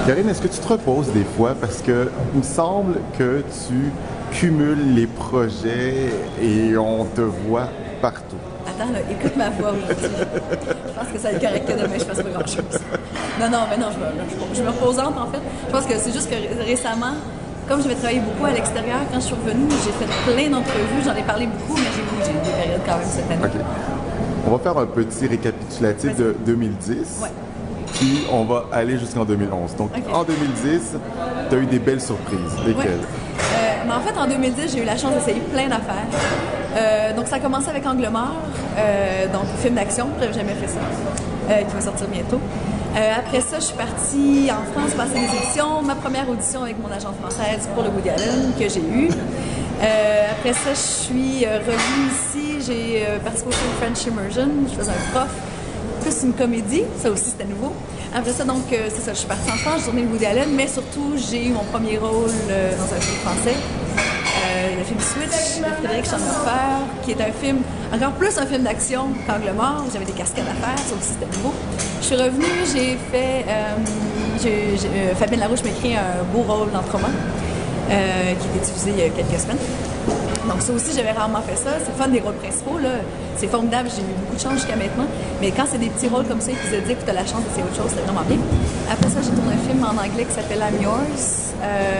Karine, est-ce que tu te reposes des fois? Parce que il me semble que tu cumules les projets et on te voit partout. Attends, là, écoute ma voix aujourd'hui. Je pense que ça va être correct que demain je fasse pas grand-chose. Non, mais non, je me reposante en fait. Je pense que c'est juste que récemment, comme je vais travailler beaucoup à l'extérieur, quand je suis revenue, j'ai fait plein d'entrevues, j'en ai parlé beaucoup, mais j'ai eu des périodes quand même cette année. OK. On va faire un petit récapitulatif de 2010. Ouais. Puis on va aller jusqu'en 2011. Donc en 2010, tu as eu des belles surprises. Lesquelles? Mais en fait, en 2010, j'ai eu la chance d'essayer plein d'affaires. Donc ça a commencé avec Angle mort, donc film d'action, j'avais jamais fait ça, qui va sortir bientôt. Après ça, je suis partie en France passer des auditions. Ma première audition avec mon agente française pour le Woody Allen que j'ai eu. Après ça, je suis revenue ici. J'ai participé au film French Immersion. Je faisais un prof, plus une comédie. Ça aussi, c'était nouveau. Après ça, donc, c'est ça. Je suis partie en France, j'ai tourné le Woody Allen, mais surtout, j'ai eu mon premier rôle dans un film français. Le film Switch de Frédéric Schanhofer, qui est un film, encore plus un film d'action qu'Angle mort, où j'avais des cascades à faire, ça aussi c'était nouveau. Je suis revenue, j'ai fait, Fabienne Larouche m'a écrit un beau rôle d'Entrement, qui a été diffusé il y a quelques semaines. Donc ça aussi, j'avais rarement fait ça. C'est fun des rôles principaux, là. C'est formidable, j'ai eu beaucoup de chance jusqu'à maintenant. Mais quand c'est des petits rôles comme ça, épisodiques, où tu as la chance d'essayer autre chose, c'est vraiment bien. Après ça, j'ai tourné un film en anglais qui s'appelle I'm Yours,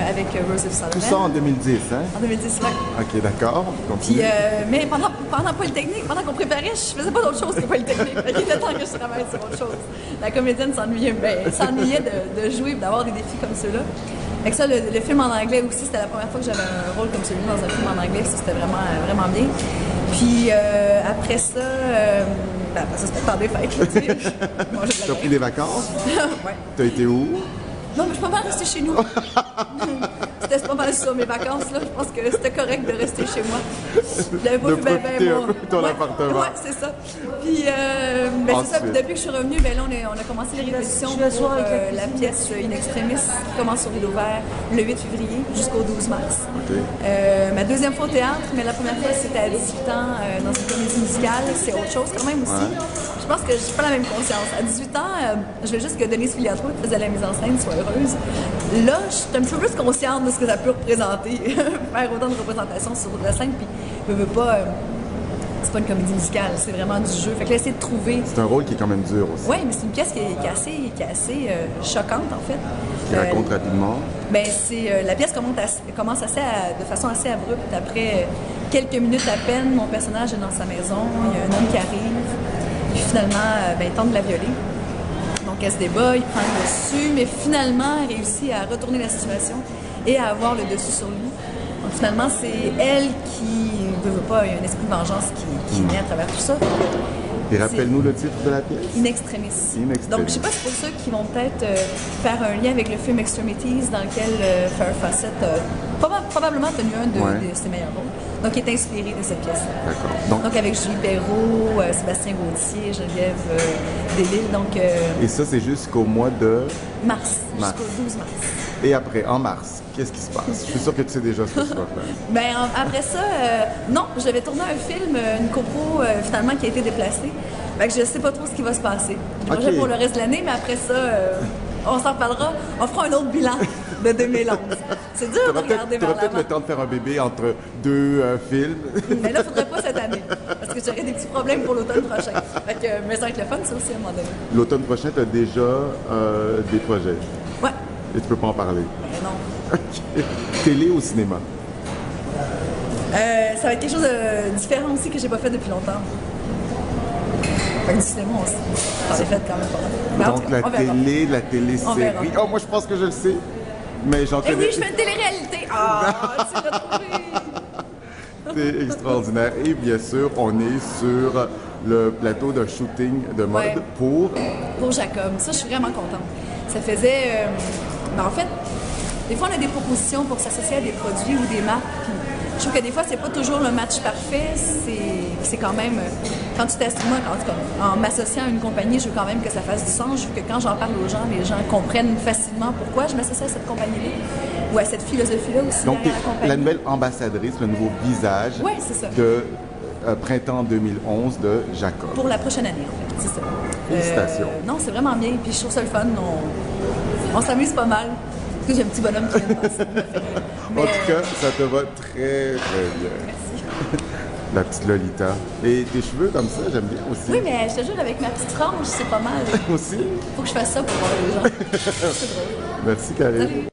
avec Rosie Sullivan. Tout ça en 2010, hein? En 2010, oui. OK, d'accord. Puis, mais pendant Polytechnique, pendant qu'on préparait, je faisais pas d'autre chose que Polytechnique. Il était temps que je travaille sur autre chose. La comédienne s'ennuyait de jouer et d'avoir des défis comme ceux-là. Fait que ça, le film en anglais aussi, c'était la première fois que j'avais un rôle comme celui dans un film en anglais. Ça, c'était vraiment bien. Puis après ça, c'était par des fêtes. Tu as pris des vacances? Ouais. Tu as été où? Non, mais je peux pas rester chez nous. C'était pas mal ça, mes vacances, là. Je pense que c'était correct de rester chez moi. J'avais pas de vu profiter un peu de ton ouais, appartement. Ouais, c'est ça. Puis, c'est ça. Puis depuis que je suis revenue, ben là, on a commencé les répétitions pour la pièce In Extremis qui commence sur Rideau Vert le 8 février jusqu'au 12 mars. Okay. Ma deuxième fois au théâtre, mais la première fois, c'était à 18 ans dans une comédie musicale. C'est autre chose quand même aussi. Ouais. Je pense que je n'ai pas la même conscience. À 18 ans, je veux juste que Denise Filiatro, qui faisait la mise en scène, soit heureuse. Là, je suis un petit peu plus consciente de ce que ça peut représenter, faire autant de représentations sur la scène, puis je veux pas... c'est pas une comédie musicale, c'est vraiment du jeu. Fait que là, essayer de trouver... C'est un rôle qui est quand même dur aussi. Oui, mais c'est une pièce qui est assez choquante, en fait. Qui raconte rapidement? Ben, la pièce commence de façon assez abrupte. Après quelques minutes à peine, mon personnage est dans sa maison, il y a un homme qui arrive, puis finalement, il tente de la violer. Donc elle se débat, il prend le dessus, mais finalement, elle réussit à retourner la situation et à avoir le dessus sur lui. Donc finalement, c'est elle qui ne veut pas, il y a un esprit de vengeance qui naît à travers tout ça. Et rappelle-nous le titre de la pièce. In Extremis. Donc, je sais pas si c'est pour ceux qui vont peut-être faire un lien avec le film Extremities, dans lequel Farrah Fawcett a probablement tenu un de ses meilleurs rôles. Donc, il est inspiré de cette pièce. D'accord. Donc, avec Julie Perrault, Sébastien Gauthier, Geneviève Delisle. Donc, et ça, c'est jusqu'au mois de... mars. Jusqu'au 12 mars. Et après, en mars, qu'est-ce qui se passe? Je suis sûr que tu sais déjà ce que tu vas faire. Ben, après ça, non, j'avais tourné un film, une copro, finalement, qui a été déplacée. Fait que je sais pas trop ce qui va se passer. Projet pour le reste de l'année, mais après ça, on s'en reparlera. On fera un autre bilan de 2011. C'est dur de regarder vers l'avant. Tu auras peut-être le temps de faire un bébé entre deux films. Mais là, il faudrait pas cette année, parce que j'aurais des petits problèmes pour l'automne prochain. Fait que, mais ça va être le fun, ça aussi, à un moment donné. L'automne prochain, tu as déjà des projets. Ouais. Et tu peux pas en parler. Mais non. OK. Télé ou cinéma? Ça va être quelque chose de différent aussi que j'ai pas fait depuis longtemps. Fait que du cinéma aussi. J'en ai fait quand même pas mal. Donc la télé-série. Oh, moi je pense que je le sais. Mais j'en connais. Eh oui, je fais une télé-réalité. Ah, tu l'as trouvé. C'est extraordinaire. Et bien sûr, on est sur le plateau d'un shooting de mode pour Jacob. Ça, je suis vraiment contente. Ça faisait... en fait, des fois, on a des propositions pour s'associer à des produits ou des marques. Puis je trouve que des fois, c'est pas toujours le match parfait. C'est quand même... Quand tu t'associes, moi, en tout cas, en m'associant à une compagnie, je veux quand même que ça fasse du sens. Je veux que quand j'en parle aux gens, les gens comprennent facilement pourquoi je m'associe à cette compagnie-là ou à cette philosophie-là aussi. Donc, derrière la compagnie. La nouvelle ambassadrice, le nouveau visage c'est ça. de printemps 2011 de Jacob. Pour la prochaine année, en fait, c'est ça. Félicitations. Non, c'est vraiment bien. Puis je trouve ça le fun. On s'amuse pas mal. Parce que j'ai un petit bonhomme qui vient de passer. En tout cas, ça te va très, très bien. Merci. La petite Lolita. Et tes cheveux comme ça, j'aime bien aussi. Oui, mais je te jure, avec ma petite frange, c'est pas mal. Aussi? Faut que je fasse ça pour voir les gens. C'est drôle. Merci, Karine. Salut.